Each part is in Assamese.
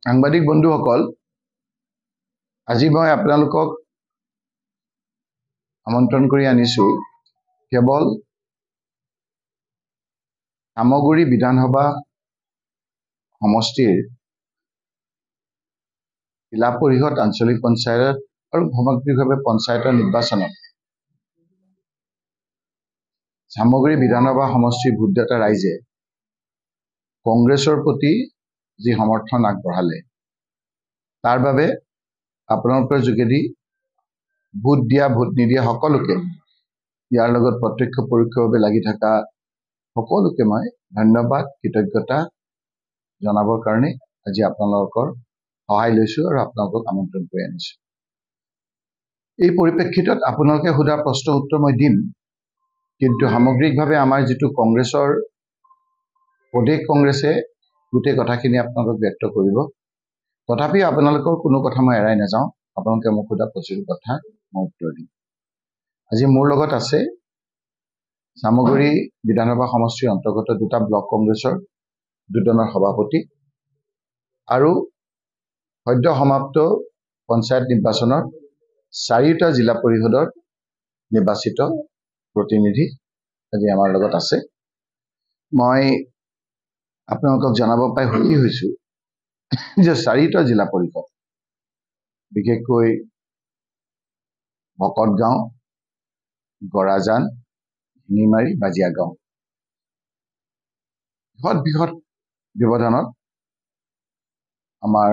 সাংবাদিক বন্ধুসকল, আজি মই আপোনালোকক আমন্ত্ৰণ কৰি আনিছো কেৱল সামগুৰি বিধানসভা সমষ্টিৰ জিলা পৰিষদ, আঞ্চলিক পঞ্চায়ত আৰু সামগ্ৰিকভাৱে পঞ্চায়তৰ নিৰ্বাচনত সামগুৰি বিধানসভা সমষ্টিৰ ভোটদাতা ৰাইজে কংগ্ৰেছৰ প্ৰতি যি সমৰ্থন আগবঢ়ালে তাৰ বাবে আপোনালোকৰ যোগেদি ভোট দিয়া ভোট নিদিয়া সকলোকে ইয়াৰ লগত প্ৰত্যক্ষ পৰোক্ষভাৱে লাগি থকা সকলোকে মই ধন্যবাদ কৃতজ্ঞতা জনাবৰ কাৰণে আজি আপোনালোকৰ সহায় লৈছো আৰু আপোনালোকক আমন্ত্ৰণ কৰি আনিছো। এই পৰিপ্ৰেক্ষিতত আপোনালোকে সোধা প্ৰশ্ন উত্তৰ মই দিম, কিন্তু সামগ্ৰিকভাৱে আমাৰ যিটো কংগ্ৰেছৰ প্ৰদেশ কংগ্ৰেছে গোটেই কথাখিনি আপোনালোকক ব্যক্ত কৰিব। তথাপি আপোনালোকৰ কোনো কথা মই এৰাই নাযাওঁ, আপোনালোকে মোক সোধা প্ৰতিটো কথা মই উত্তৰ দিম। আজি মোৰ লগত আছে সামগুৰি বিধানসভা সমষ্টিৰ অন্তৰ্গত দুটা ব্লক কংগ্ৰেছৰ দুজনৰ সভাপতি আৰু সদ্য সমাপ্ত পঞ্চায়ত নিৰ্বাচনৰ 4টা জিলা পৰিষদৰ নিৰ্বাচিত প্ৰতিনিধি আজি আমাৰ লগত আছে। মই আপোনালোকক জনাব পাই সুখী হৈছো যে 4টা জিলা পৰিষদ, বিশেষকৈ ভকতগাঁও, গৰাজান, শিঙিমাৰী, বাজিয়াগাঁও বৃহৎ ব্যৱধানত আমাৰ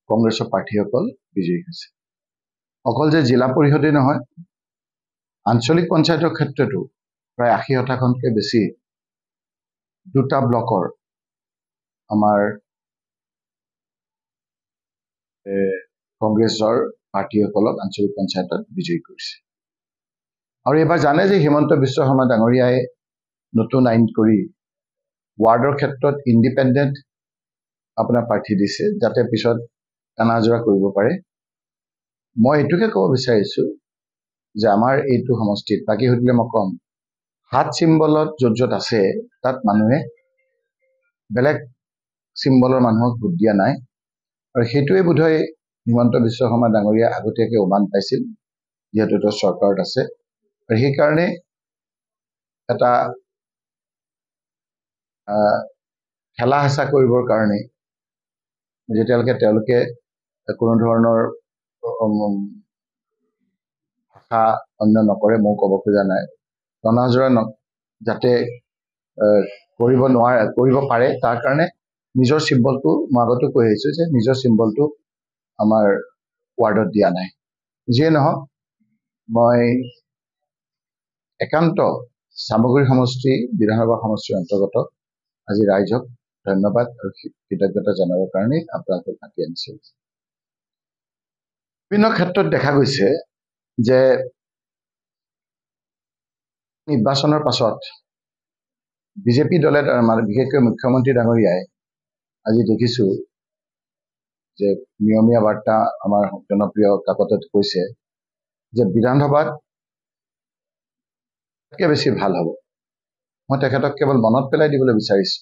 কংগ্ৰেছৰ প্ৰাৰ্থীসকল বিজয়ী হৈছে। অকল যে জিলা পৰিষদেই নহয়, আঞ্চলিক পঞ্চায়তৰ ক্ষেত্ৰতো প্ৰায় 80%তকৈ বেছি দুটা ব্লকৰ আমাৰ কংগ্ৰেছৰ প্ৰাৰ্থীসকলক আঞ্চলিক পঞ্চায়তত বিজয়ী কৰিছে। আৰু এইবাৰ জানে যে হিমন্ত বিশ্ব শৰ্মা ডাঙৰীয়াই নতুন আইন কৰি ৱাৰ্ডৰ ক্ষেত্ৰত ইণ্ডিপেণ্ডেণ্ট আপোনাৰ প্ৰাৰ্থী দিছে, যাতে পিছত টানাজোৰা কৰিব পাৰে। মই এইটোকে ক'ব বিচাৰিছো যে আমাৰ এইটো সমষ্টিত, বাকী সুধিলে মই ক'ম, হাত চিম্বলত য'ত আছে তাত মানুহে বেলেগ চিম্বলৰ মানুহক ভোট দিয়া নাই, আৰু সেইটোৱে বোধহয় হিমন্ত বিশ্ব শৰ্মা ডাঙৰীয়া আগতীয়াকৈ উমান পাইছিল, যিহেতু তেওঁ চৰকাৰত আছে। আৰু সেইকাৰণে এটা খেলা হেঁচা কৰিবৰ কাৰণে যেতিয়ালৈকে তেওঁলোকে কোনো ধৰণৰ ভাষা অন্য নকৰে, মই ক'ব খোজা নাই, টনাজোৰা যাতে কৰিব পাৰে তাৰ কাৰণে নিজৰ চিম্বলটো মই আগতো কৈ আহিছো যে নিজৰ চিম্বলটো আমাৰ ৱাৰ্ডত দিয়া নাই। যিয়ে নহওক, মই একান্ত সামগুৰি সমষ্টি বিধানসভা সমষ্টিৰ অন্তৰ্গত আজি ৰাইজক ধন্যবাদ আৰু কৃতজ্ঞতা জনাবৰ কাৰণে আপোনালোকক মাতি আনিছো। বিভিন্ন ক্ষেত্ৰত দেখা গৈছে যে নিৰ্বাচনৰ পাছত বিজেপি দলে, বিশেষকৈ মুখ্যমন্ত্ৰী ডাঙৰীয়াই আজি দেখিছো যে নিয়মীয়া বাৰ্তা আমাৰ জনপ্ৰিয় কাকতত কৈছে যে বিধানসভাত বেছি ভাল হ'ব। মই তেখেতক কেৱল মনত পেলাই দিবলৈ বিচাৰিছো,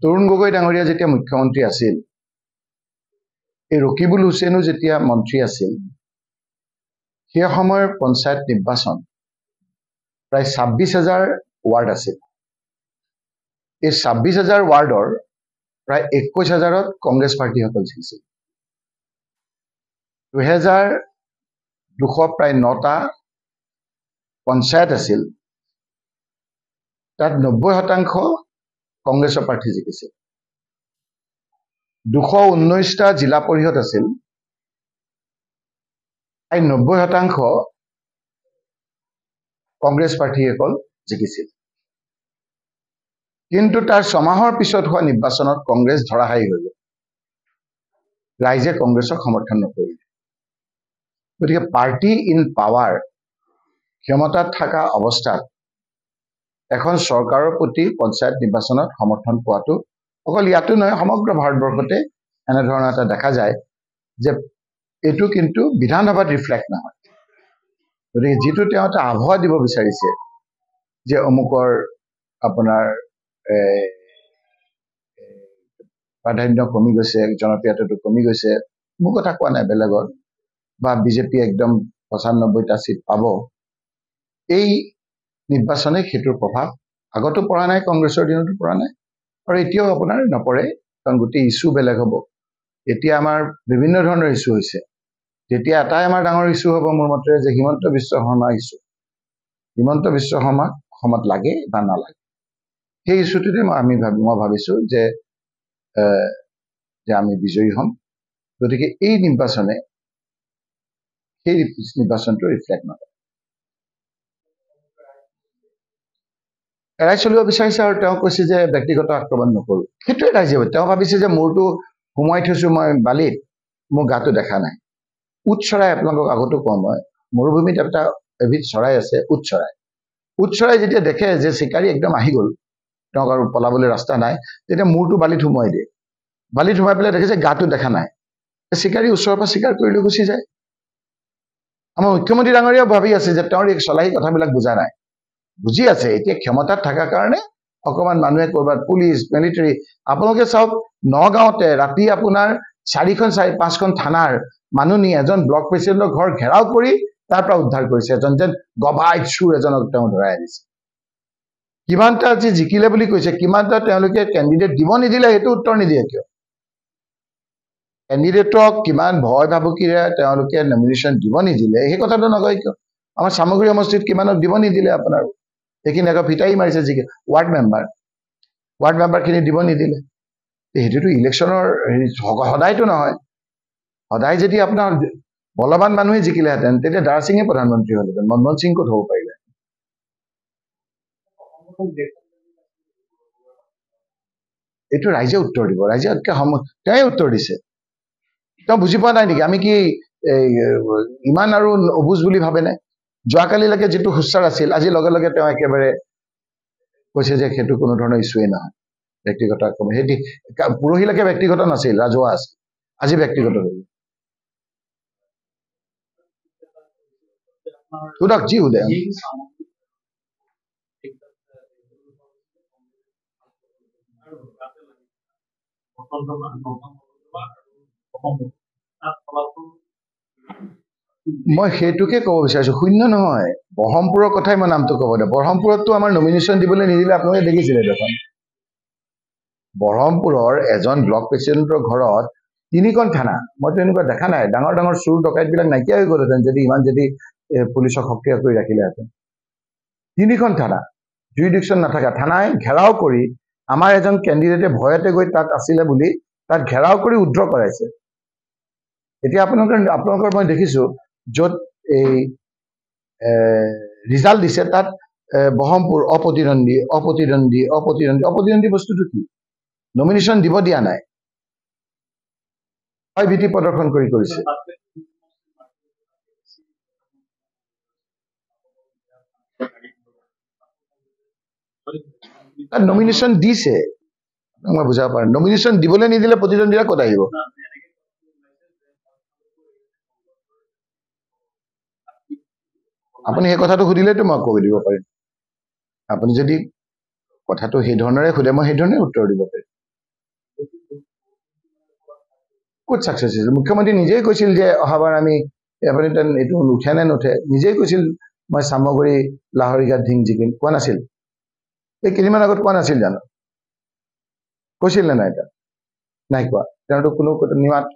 তৰুণ গগৈ ডাঙৰীয়া যেতিয়া মুখ্যমন্ত্ৰী আছিল, এই ৰকিবুল হুছেইনো যেতিয়া মন্ত্ৰী আছিল, সেই সময়ৰ পঞ্চায়ত নিৰ্বাচন প্ৰায় 26,000 ৱাৰ্ড আছিল। এই 26,000 ৱাৰ্ডৰ প্ৰায় 21,000ত কংগ্ৰেছ প্ৰাৰ্থীসকল জিকিছিল। 2,200 প্ৰায় 9টা পঞ্চায়ত আছিল, তাত 90% কংগ্ৰেছৰ প্ৰাৰ্থী জিকিছিল। 219টা জিলা পৰিষদ আছিল, প্ৰায় 90% কংগ্ৰেছ প্ৰাৰ্থীসকল জিকিছিল। কিন্তু তাৰ 6 মাহৰ পিছত হোৱা নিৰ্বাচনত কংগ্ৰেছ ধৰাশায়ী হৈ গ'ল, ৰাইজে কংগ্ৰেছক সমৰ্থন নকৰিলে। গতিকে পাৰ্টি ইন পাৱাৰ, ক্ষমতাত থকা অৱস্থাত এখন চৰকাৰৰ প্ৰতি পঞ্চায়ত নিৰ্বাচনত সমৰ্থন পোৱাটো অকল ইয়াতো নহয়, সমগ্ৰ ভাৰতবৰ্ষতে এনেধৰণৰ এটা দেখা যায় যে এইটো কিন্তু বিধানসভাত ৰিফ্লেক্ট নহয়। গতিকে যিটো তেওঁ এটা আভুৱা দিব বিচাৰিছে যে অমুকৰ আপোনাৰ প্ৰাধান্য কমি গৈছে, জনপ্ৰিয়তাটো কমি গৈছে, মোৰ কথা কোৱা নাই বেলেগৰ, বা বিজেপি একদম ৯৫টা চিট পাব, এই নিৰ্বাচনে সেইটোৰ প্ৰভাৱ আগতো পৰা নাই, কংগ্ৰেছৰ দিনতো পৰা নাই, আৰু এতিয়াও আপোনাৰ নপৰে, কাৰণ গোটেই ইছ্যু বেলেগ হ'ব। এতিয়া আমাৰ বিভিন্ন ধৰণৰ ইছ্যু হৈছে। তেতিয়া এটাই আমাৰ ডাঙৰ ইছ্যু হ'ব মোৰ মতে, যে হিমন্ত বিশ্ব শৰ্মা ইছ্যু। হিমন্ত বিশ্ব শৰ্মাক অসমত লাগে বা নালাগে, সেই ইছ্যুটোতে মই ভাবিছোঁ যে আমি বিজয়ী হ'ম। গতিকে এই নিৰ্বাচনে সেই নিৰ্বাচনটো ৰিফ্লেক্ট নকৰে। এৰাই চলিব বিচাৰিছে, আৰু তেওঁ কৈছে যে ব্যক্তিগত আক্ৰমণ নকৰোঁ। সেইটোৱে ৰাইজে, তেওঁ ভাবিছে যে মোৰতো সোমোৱাই থৈছোঁ মই বালিত, মোৰ গাটো দেখা নাই। উট চৰাই, আপোনালোকক আগতো কওঁ মই, মৰুভূমিত এটা এবিধ চৰাই আছে, উট চৰাই। উট চৰাই যেতিয়া দেখে যে চিকাৰী একদম আহি গ'ল, তেওঁক আৰু পলাবলৈ ৰাস্তা নাই, তেতিয়া মূৰটো বালিত সোমোৱাই দিয়ে। বালিত সোমাই পেলাই দেখে যে গাটো দেখা নাই, চিকাৰী ওচৰৰ পৰা চিকাৰ কৰি লৈ গুচি যায়। আমাৰ মুখ্যমন্ত্ৰী ডাঙৰীয়াও ভাবি আছে যে তেওঁৰ এই চলাহী কথাবিলাক বুজা নাই, বুজি আছে, এতিয়া ক্ষমতাত থকাৰ কাৰণে অকণমান মানুহে ক'ৰবাত পুলিচ মিলিটাৰী, আপোনালোকে চাওক নগাঁৱতে ৰাতি আপোনাৰ 4-5খন থানাৰ মানুহ নি এজন ব্লক প্ৰেচিডেণ্টৰ ঘৰ ঘেৰাও কৰি তাৰ পৰা উদ্ধাৰ কৰিছে, এজন যেন গবাইত চুৰ এজনক তেওঁ ধৰাই আনিছে। কিমানটা আজি জিকিলে বুলি কৈছে, কিমানটা তেওঁলোকে কেণ্ডিডেট দিব নিদিলে, সেইটো উত্তৰ নিদিয়ে কিয়? কেণ্ডিডেটক কিমান ভয় ভাবুকিৰে তেওঁলোকে নমিনেশ্যন দিব নিদিলে, সেই কথাটো নকয় কিয়? আমাৰ চামগুৰি সমষ্টিত কিমানক দিব নিদিলে আপোনাৰ, সেইখিনি আকৌ ফিটাই মাৰিছে, যি ৱাৰ্ড মেম্বাৰখিনি দিব নিদিলে। সেইটোতো ইলেকশ্যনৰ সদায়তো নহয়। সদায় যদি আপোনাৰ বলৱান মানুহে জিকিলেহেঁতেন, তেতিয়া দাৰা সিঙে প্ৰধানমন্ত্ৰী হ'লহেঁতেন, মনমোহন সিং ক'ত হ'ব পাৰিলে? এইটো ৰাইজে উত্তৰ দিব, ৰাইজে তেওঁৱে উত্তৰ দিছে। তেওঁ বুজি পোৱা নাই নেকি? আমি কি ইমান আৰু অবুজ বুলি ভাবেনে? যোৱাকালিলৈকে যিটো সুস্থাৰ আছিল, আজি লগে লগে তেওঁ একেবাৰে কৈছে যে সেইটো কোনো ধৰণৰ ইছ্যুৱেই নহয়, ব্যক্তিগত আক্ৰমণ। সেইটো পৰহিলৈকে ব্যক্তিগত নাছিল, ৰাজহুৱা আছিল, আজি ব্যক্তিগত হ'ল। সোধক, যি সোধে। মই সেইটোকে ক'ব বিচাৰিছো, শূন্য নহয়, ব্ৰহ্মপুৰৰ কথাই মই নামটো ক'ব দে। ব্ৰহ্মপুৰততো আমাৰ নমিনেশ্যন দিবলৈ নিদিলে, আপোনালোকে দেখিছিলে দেখোন। ব্ৰহ্মপুৰৰ এজন ব্লক প্ৰেচিডেণ্টৰ ঘৰত 3খন থানা, মইতো এনেকুৱা দেখা নাই। ডাঙৰ ডাঙৰ চুৰ ডকাইতবিলাক নাইকিয়া হৈ গ'লহেঁতেন যদি পুলিচক সক্ৰিয় কৰি ৰাখিলেহেঁতেন। 3খন থানা, জুৰিডিকশ্যন নাথাকা থানাই ঘেৰাও কৰি, আমাৰ এজন কেণ্ডিডেটে ভয়তে গৈ তাত আছিলে বুলি তাত ঘেৰাও কৰি উদ্ৰ কৰাইছে। এতিয়া আপোনালোকৰ মই দেখিছোঁ, য'ত এই ৰিজাল্ট দিছে, তাত ব্ৰহ্মপুৰ অপ্ৰতিদ্বন্দ্বী বস্তুটো কি? নমিনেশ্যন দিব দিয়া নাই, ভয় ভীতি প্ৰদৰ্শন কৰিছে। নমিনেশ্যন দিছে, মই বুজাব পাৰো, নমিনেশ্যন দিবলৈ নিদিলে প্ৰতিদ্বন্দ্বীৰা ক'ত আহিব? আপুনি সেই কথাটো সুধিলেতো মই কৈ দিব পাৰিম। আপুনি যদি কথাটো সেই ধৰণেৰে সোধে, মই সেই ধৰণে উত্তৰ দিব পাৰিম। ক'ত ছাকচেছ হৈছে? মুখ্যমন্ত্ৰী নিজেই কৈছিল যে অহাবাৰ আমি, আপুনি এইটো নুঠে নে নুঠে, নিজেই কৈছিল মই চামগুৰি লাহৰীঘাট ধিং জিকিম, কোৱা নাছিল? এই কেইদিনমান আগত কোৱা নাছিল জানো? কৈছিল নে নাই? তাত নাই কোৱা, তেওঁতো কোনো নিমাত।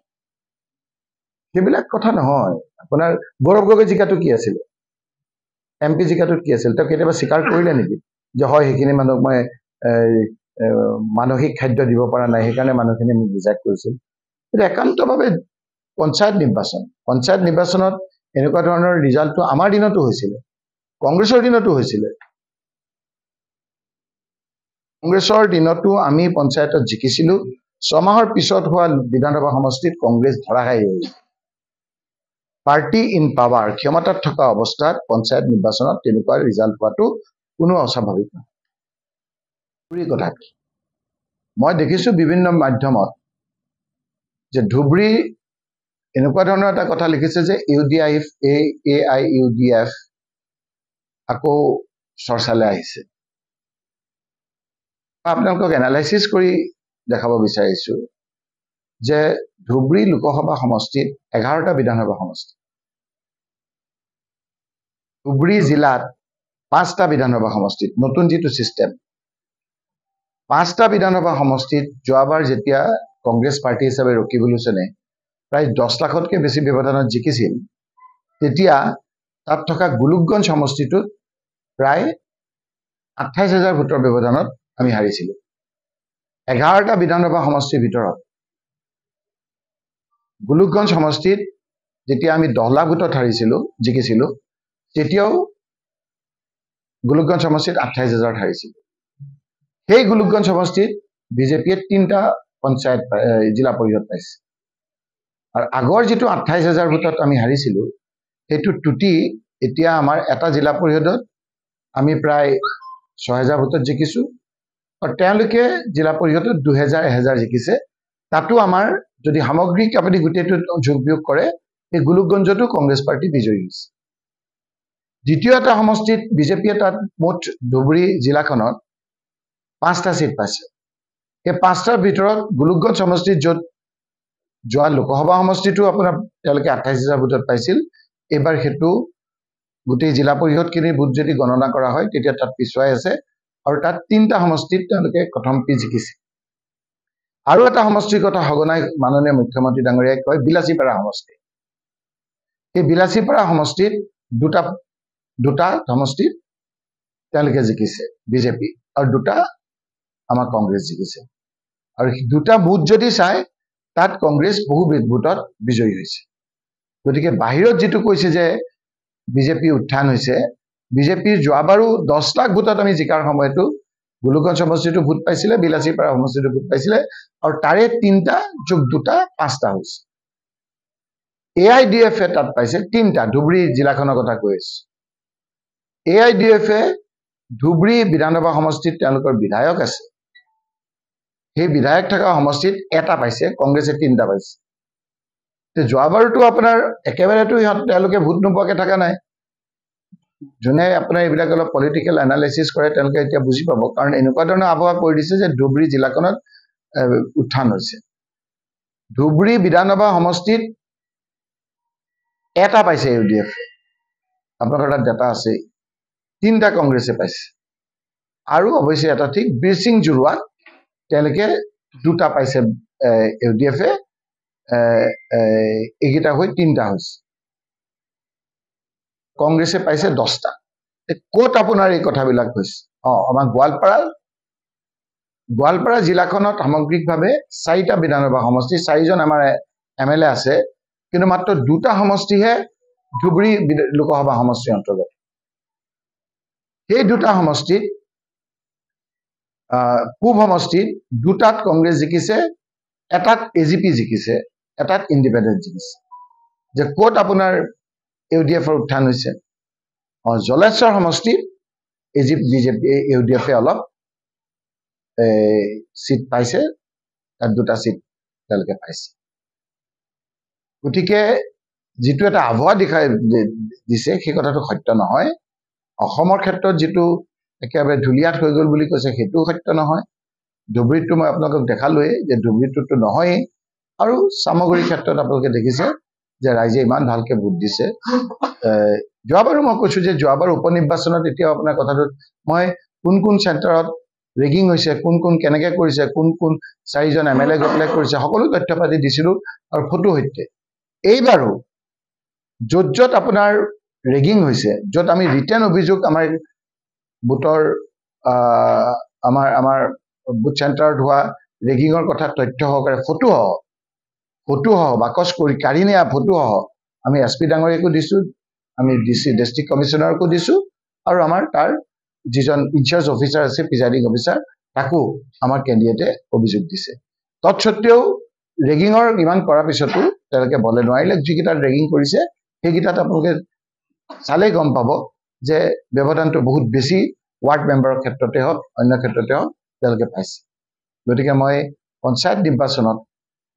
সেইবিলাক কথা নহয়। আপোনাৰ গৌৰৱ গগৈ জিকাটো কি আছিলে? MP জিকাটোত কি আছিল? তেওঁ কেতিয়াবা স্বীকাৰ কৰিলে নেকি যে হয় সেইখিনি মানুহক মই মানসিক খাদ্য দিব পৰা নাই, সেইকাৰণে মানুহখিনি মোক ৰিজেক্ট কৰিছিল? কিন্তু একান্তভাৱে পঞ্চায়ত নিৰ্বাচনত এনেকুৱা ধৰণৰ ৰিজাল্টটো আমাৰ দিনতো হৈছিলে, কংগ্ৰেছৰ দিনতো হৈছিলে। কংগ্ৰেছৰ দিনতো আমি পঞ্চায়তত জিকিছিলো, 6 মাহৰ পিছত হোৱা বিধানসভা সমষ্টিত কংগ্ৰেছ ধৰাশায়ী হৈছিল। পাৰ্টি ইন পাৱাৰ, ক্ষমতাত থকা অৱস্থাত পঞ্চায়ত নিৰ্বাচনত তেনেকুৱা ৰিজাল্ট হোৱাটো কোনো অস্বাভাৱিক নহয়। কথা মই দেখিছো বিভিন্ন মাধ্যমত যে ধুবুৰী এনেকুৱা ধৰণৰ এটা কথা লিখিছে যে AIUDF আকৌ চৰ্চালৈ আহিছে। আপোনালোকক এনালাইচিছ কৰি দেখাব বিচাৰিছো যে ধুবুৰী লোকসভা সমষ্টিত 11টা বিধানসভা সমষ্টি, ধুবুৰী জিলাত 5টা বিধানসভা সমষ্টিত, নতুন যিটো ছিষ্টেম 5টা বিধানসভা সমষ্টিত যোৱাবাৰ যেতিয়া কংগ্ৰেছ পাৰ্টি হিচাপে ৰকিবুল হুছেইনে প্ৰায় 10 লাখতকৈ বেছি ব্যৱধানত জিকিছিল, তেতিয়া তাত থকা গোলোকগঞ্জ সমষ্টিটোত প্ৰায় 28,000 ভোটৰ ব্যৱধানত আমি হাৰিছিলোঁ। 11টা বিধানসভা সমষ্টিৰ ভিতৰত গোলোকগঞ্জ সমষ্টিত যেতিয়া আমি 10 লাখ ভোটত জিকিছিলোঁ, তেতিয়াও গোলোকগঞ্জ সমষ্টিত 28,000 হাৰিছিলোঁ। সেই গোলোকগঞ্জ সমষ্টিত বিজেপিয়ে 3টা পঞ্চায়ত জিলা পৰিষদ পাইছে। আৰু আগৰ যিটো 28,000 ভোটত আমি হাৰিছিলোঁ, সেইটো টুটি এতিয়া আমাৰ এটা জিলা পৰিষদত আমি প্ৰায় 6,000 ভোটত জিকিছোঁ, আৰু তেওঁলোকে জিলা পৰিষদত 2,000-1,000 জিকিছে। তাতো আমাৰ যদি সামগ্ৰিক আপুনি গোটেইটো যোগ বিয়োগ কৰে, এই গোলোকগঞ্জতো কংগ্ৰেছ পাৰ্টি বিজয়ী হৈছে। দ্বিতীয় এটা সমষ্টিত বিজেপিয়ে তাত মুঠ ধুবুৰী জিলাখনত 5টা ছিট পাইছে। এই 5টাৰ ভিতৰত গোলোকগঞ্জ সমষ্টিত য'ত যোৱা লোকসভা সমষ্টিটো আপোনাৰ তেওঁলোকে 28,000 ভোটত পাইছিল, এইবাৰ সেইটো গোটেই জিলা পৰিষদখিনিৰ ভোট যদি গণনা কৰা হয় তেতিয়া তাত পিছুৱাই আছে, আৰু তাত 3টা সমষ্টিত তেওঁলোকে প্ৰথমটি জিকিছে। আৰু এটা সমষ্টিৰ কথা সঘনাই মাননীয় মুখ্যমন্ত্ৰী ডাঙৰীয়াই কয়, বিলাসীপাৰা সমষ্টি। এই বিলাসীপাৰা সমষ্টিত দুটা সমষ্টিত তেওঁলোকে জিকিছে বিজেপি, আৰু 2টা আমাৰ কংগ্ৰেছ জিকিছে। আৰু 2টা বুথ যদি চাই, তাত কংগ্ৰেছ বহু ভোটত বিজয়ী হৈছে। গতিকে বাহিৰত যিটো কৈছে যে বিজেপি উত্থান হৈছে, বিজেপিৰ যোৱাবাৰো 10 লাখ ভোটত আমি জিকাৰ সময়তো গোলোকগঞ্জ সমষ্টিটো ভোট পাইছিলে, বিলাসীপাৰা সমষ্টিটো ভোট পাইছিলে, আৰু তাৰে 3টা যোগ 2টা 5টা হৈছে। AIDF তাত পাইছে 3টা, ধুবুৰী জিলাখনৰ কথা কৈ আছো। AIDF ধুবুৰী বিধানসভা সমষ্টিত তেওঁলোকৰ বিধায়ক আছে, সেই বিধায়ক থকা সমষ্টিত 1টা পাইছে, কংগ্ৰেছে 3টা পাইছে। যোৱাবাৰতো আপোনাৰ একেবাৰেতো তেওঁলোকে ভোট নোপোৱাকৈ থকা নাই। যোনে আপোনাৰ এইবিলাক অলপ পলিটিকেল এনালাইচিছ কৰে তেওঁলোকে এতিয়া বুজি পাব, কাৰণ এনেকুৱা ধৰণৰ আবহাৱা কৰি দিছে যে ধুবুৰী জিলাখনত উত্থান হৈছে। ধুবুৰী বিধানসভা সমষ্টিত 1টা পাইছে AUDF, আপোনালোকৰ তাত ডাটা আছে। 3টা কংগ্ৰেছে পাইছে, আৰু অৱশ্যে এটা ঠিক বীৰসিং জোৰৱাত তেওঁলোকে 2টা পাইছে AUDF, এইকেইটা হৈ 3টা হৈছে। কংগ্ৰেছে পাইছে 10টা। ক'ত আপোনাৰ এই কথাবিলাক হৈছে? আমাৰ গোৱালপাৰা জিলাখনত সামগ্ৰিকভাৱে 4টা বিধানসভা সমষ্টি, 4জন আমাৰ MLA আছে, কিন্তু মাত্ৰ 2টা সমষ্টিহে ধুবুৰী লোকসভা সমষ্টিৰ অন্তৰ্গত। সেই 2টা সমষ্টিত পূব সমষ্টিত 2টাত কংগ্ৰেছ জিকিছে, এটাত AGP জিকিছে, এটাত ইণ্ডিপেণ্ডেণ্ট জিকিছে। যে ক'ত আপোনাৰ AUDFৰ উত্থান হৈছে? জলেশ্বৰ সমষ্টিত AUDFে অলপ ছিট পাইছে, তাত 2টা ছিট তেওঁলোকে পাইছে। গতিকে যিটো এটা আবহাৱা দিছে সেই কথাটো সত্য নহয়। অসমৰ ক্ষেত্ৰত যিটো একেবাৰে ধুলিয়াত হৈ গ'ল বুলি কৈছে, সেইটোও সত্য নহয়। ধুবুৰীতটো মই আপোনালোকক দেখালোৱেই যে ধুবুৰীতটোতো নহয়েই, আৰু চামগুৰিৰ ক্ষেত্ৰত আপোনালোকে দেখিছে যে ৰাইজে ইমান ভালকে ভোট দিছে। যোৱাবাৰো মই কৈছো যে যোৱাবাৰ উপনিৰ্বাচনত এতিয়াও আপোনাৰ কথাটো মই কোন চেণ্টাৰত ৰেগিং হৈছে, কোন কেনেকে কৰিছে, কোন 4জন MLA গৈ পেলাই কৰিছে, সকলো তথ্য পাতি দিছিলো, আৰু ফটো সৈতে। এইবাৰো য'ত আপোনাৰ ৰেগিং হৈছে, য'ত আমি ৰিটাৰ্ণ অভিযোগ আমাৰ বুথৰ আমাৰ বুথ চেণ্টাৰত হোৱা ৰেগিঙৰ কথা তথ্য সহকাৰে ফটো সহ বাকচ কৰি কাঢ়ি নিয়া ফটো সহ আমি SP ডাঙৰীয়াকো দিছো, আমি ডিষ্ট্ৰিক্ট কমিশ্যনাৰকো দিছো, আৰু আমাৰ তাৰ যিজন ইনচাৰ্জ অফিচাৰ আছে, প্ৰিজাইডিং অফিচাৰ, তাকো আমাৰ কেণ্ডিডেটে অভিযোগ দিছে। তৎসত্বেও ৰেগিঙৰ ইমান কৰাৰ পিছতো তেওঁলোকে বলে নোৱাৰিলে। যিকেইটাত ৰেগিং কৰিছে সেইকেইটাত আপোনালোকে চালেই গম পাব যে ব্যৱধানটো বহুত বেছি ৱাৰ্ড মেম্বাৰৰ ক্ষেত্ৰতে হওক, অন্য ক্ষেত্ৰতে হওক তেওঁলোকে পাইছে। গতিকে মই পঞ্চায়ত নিৰ্বাচনত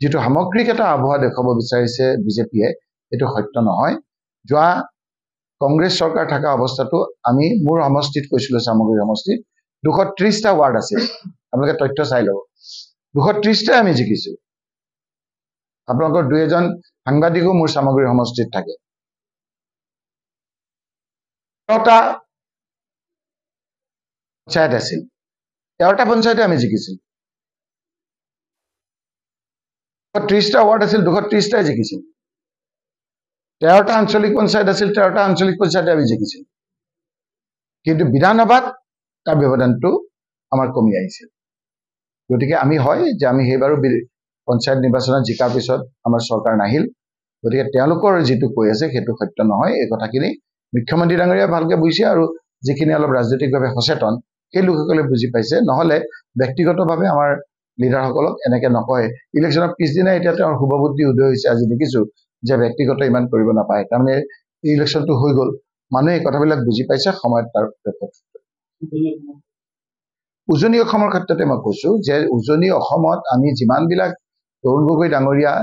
যিটো সামগ্ৰিক এটা আবহাৱা দেখুৱাব বিচাৰিছে বিজেপিয়ে, এইটো সত্য নহয়। যোৱা কংগ্ৰেছ চৰকাৰ থকা অৱস্থাতো আমি মোৰ সমষ্টিত কৈছিলো, চামগুৰি সমষ্টিত 230টা ৱাৰ্ড আছিল, আপোনালোকে তথ্য চাই ল'ব, 230টাই আমি জিকিছো। আপোনালোকৰ দুই এজন সাংবাদিকো মোৰ সামগ্ৰী সমষ্টিত থাকে। 13টা পঞ্চায়ত আছিল, 13টা পঞ্চায়তে আমি জিকিছিল। 30টা ৱাৰ্ড আছিল, 230টাই জিকিছিল। 13টা আঞ্চলিক পঞ্চায়ত আছিল, 13টা আঞ্চলিক পঞ্চায়তে আমি জিকিছিল। কিন্তু বিধানসভাত তাৰ ব্যৱধানটো আমাৰ কমি আহিছিল। গতিকে আমি হয় যে আমি সেইবাৰো পঞ্চায়ত নিৰ্বাচনত জিকাৰ পিছত আমাৰ চৰকাৰ নাহিল। গতিকে তেওঁলোকৰ যিটো কৈ আছে সেইটো সত্য নহয়। এই কথাখিনি মুখ্যমন্ত্ৰী ডাঙৰীয়া ভালকে বুজিছে আৰু যিখিনি অলপ ৰাজনৈতিকভাৱে সচেতন সেই লোকসকলে বুজি পাইছে। নহলে ব্যক্তিগতভাৱে আমাৰ লিডাৰসকলক এনেকে নকয়। ইলেকশ্যনৰ পিছদিনা এতিয়া তেওঁৰ শুভবুদ্ধি উদয় হৈছে। আজি দেখিছো যে ব্যক্তিগত ইমান কৰিব নাপায়। তাৰমানে ইলেকশ্যনটো হৈ গ'ল, মানুহে এই কথাবিলাক বুজি পাইছে। সময়ত তাৰ উজনি অসমৰ ক্ষেত্ৰতে মই কৈছো যে উজনি অসমত আমি যিমানবিলাক তৰুণ গগৈ ডাঙৰীয়া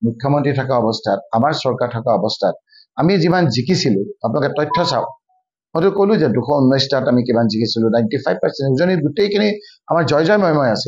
মুখ্যমন্ত্ৰী থকা অৱস্থাত, আমাৰ চৰকাৰ থকা অৱস্থাত আমি যিমান জিকিছিলো, আপোনালোকে তথ্য চাওক। মইতো ক'লো যে 219টাত আমি কিমান জিকিছিলো, 95%। উজনিত গোটেইখিনি আমাৰ জয় জয় ময় ময় আছিল।